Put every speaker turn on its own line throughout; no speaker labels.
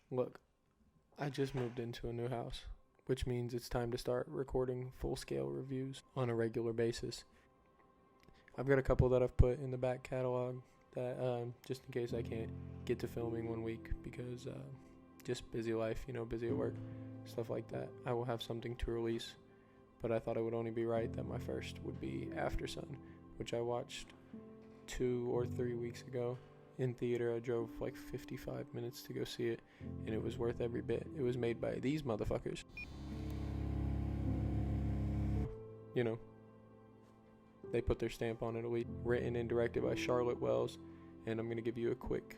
Look, I just moved into a new house, which means it's time to start recording full-scale reviews on a regular basis. I've got a couple that I've put in the back catalog that just in case I can't get to filming one week because just busy life, busy at work, stuff like that. I will have something to release, but I thought it would only be right that my first would be Aftersun, which I watched 2 or 3 weeks ago in theater. I drove like 55 minutes to go see it, and it was worth every bit. It was made by these motherfuckers. They put their stamp on it at least. Written and directed by Charlotte Wells, and I'm going to give you a quick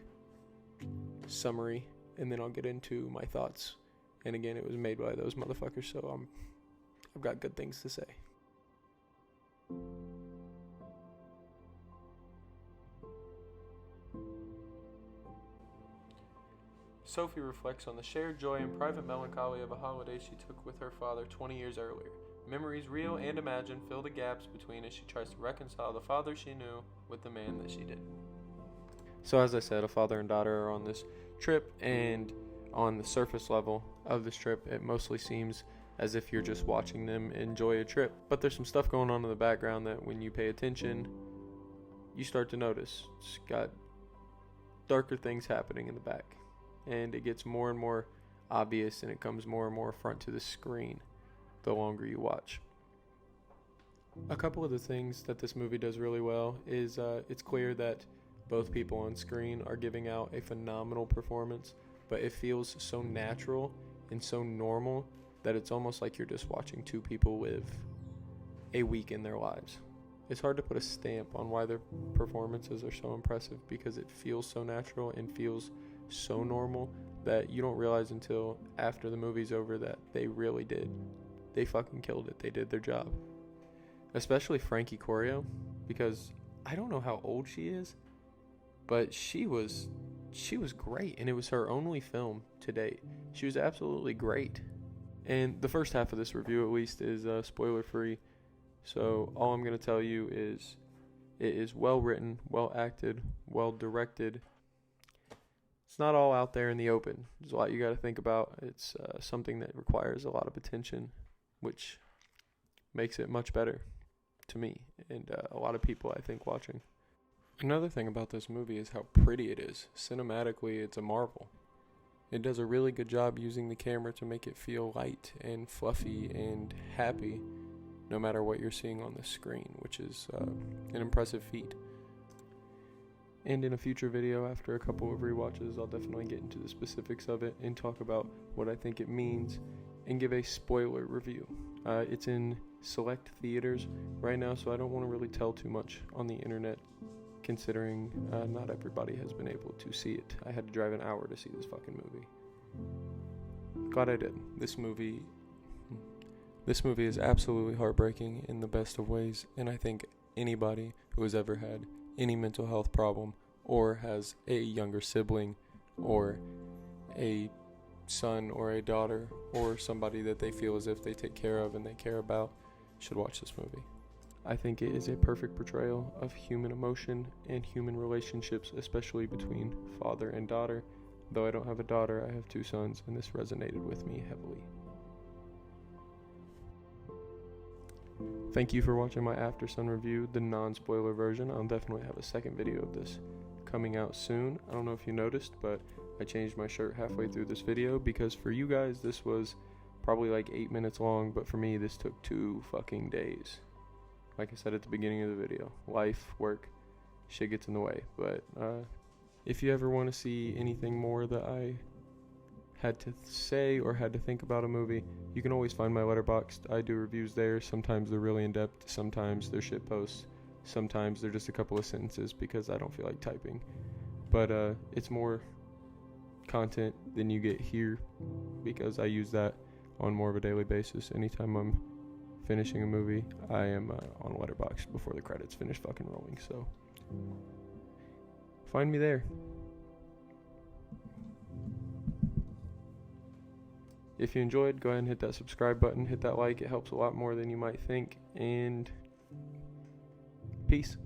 summary, and then I'll get into my thoughts. And again, it was made by those motherfuckers, so I've got good things to say. Sophie reflects on the shared joy and private melancholy of a holiday she took with her father 20 years earlier. Memories, real and imagined, fill the gaps between as she tries to reconcile the father she knew with the man that she didn't. So as I said, a father and daughter are on this trip, and on the surface level of this trip, it mostly seems as if you're just watching them enjoy a trip. But there's some stuff going on in the background that when you pay attention, you start to notice. It's got darker things happening in the back, and it gets more and more obvious, and it comes more and more front to the screen the longer you watch. A couple of the things that this movie does really well is it's clear that both people on screen are giving out a phenomenal performance, but it feels so natural and so normal that it's almost like you're just watching two people live a week in their lives. It's hard to put a stamp on why their performances are so impressive, because it feels so natural and feels so normal that you don't realize until after the movie's over that they really did. They fucking killed it. They did their job. Especially Frankie Corrio, because I don't know how old she is, but she was great, and it was her only film to date. She was absolutely great. And the first half of this review, at least, is spoiler free. So all I'm going to tell you is it is well written, well acted, well directed. It's not all out there in the open. There's a lot you got to think about. It's something that requires a lot of attention, which makes it much better to me and a lot of people, I think, watching. Another thing about this movie is how pretty it is. Cinematically, it's a marvel. It does a really good job using the camera to make it feel light and fluffy and happy, no matter what you're seeing on the screen, which is an impressive feat. And in a future video, after a couple of rewatches, I'll definitely get into the specifics of it and talk about what I think it means and give a spoiler review. It's in select theaters right now, so I don't want to really tell too much on the internet, considering not everybody has been able to see it. I had to drive an hour to see this fucking movie. Glad I did. This movie is absolutely heartbreaking in the best of ways, and I think anybody who has ever had any mental health problem or has a younger sibling or a son or a daughter or somebody that they feel as if they take care of and they care about should watch this movie. I think it is a perfect portrayal of human emotion and human relationships, especially between father and daughter. Though I don't have a daughter, I have 2 sons, and this resonated with me heavily. Thank you for watching my Aftersun review, the non-spoiler version. I'll definitely have a second video of this coming out soon. I don't know if you noticed, but I changed my shirt halfway through this video because for you guys this was probably like 8 minutes long, but for me this took 2 fucking days. Like I said at the beginning of the video, life, work, shit gets in the way. But if you ever want to see anything more that I had to say or had to think about a movie, you can always find my Letterboxd. I do reviews there. Sometimes they're really in-depth, sometimes they're shit posts, sometimes they're just a couple of sentences because I don't feel like typing. But it's more content than you get here because I use that on more of a daily basis. Anytime I'm finishing a movie, I am on Letterboxd before the credits finish fucking rolling, so find me there. If you enjoyed, go ahead and hit that subscribe button, hit that like. It helps a lot more than you might think, and peace.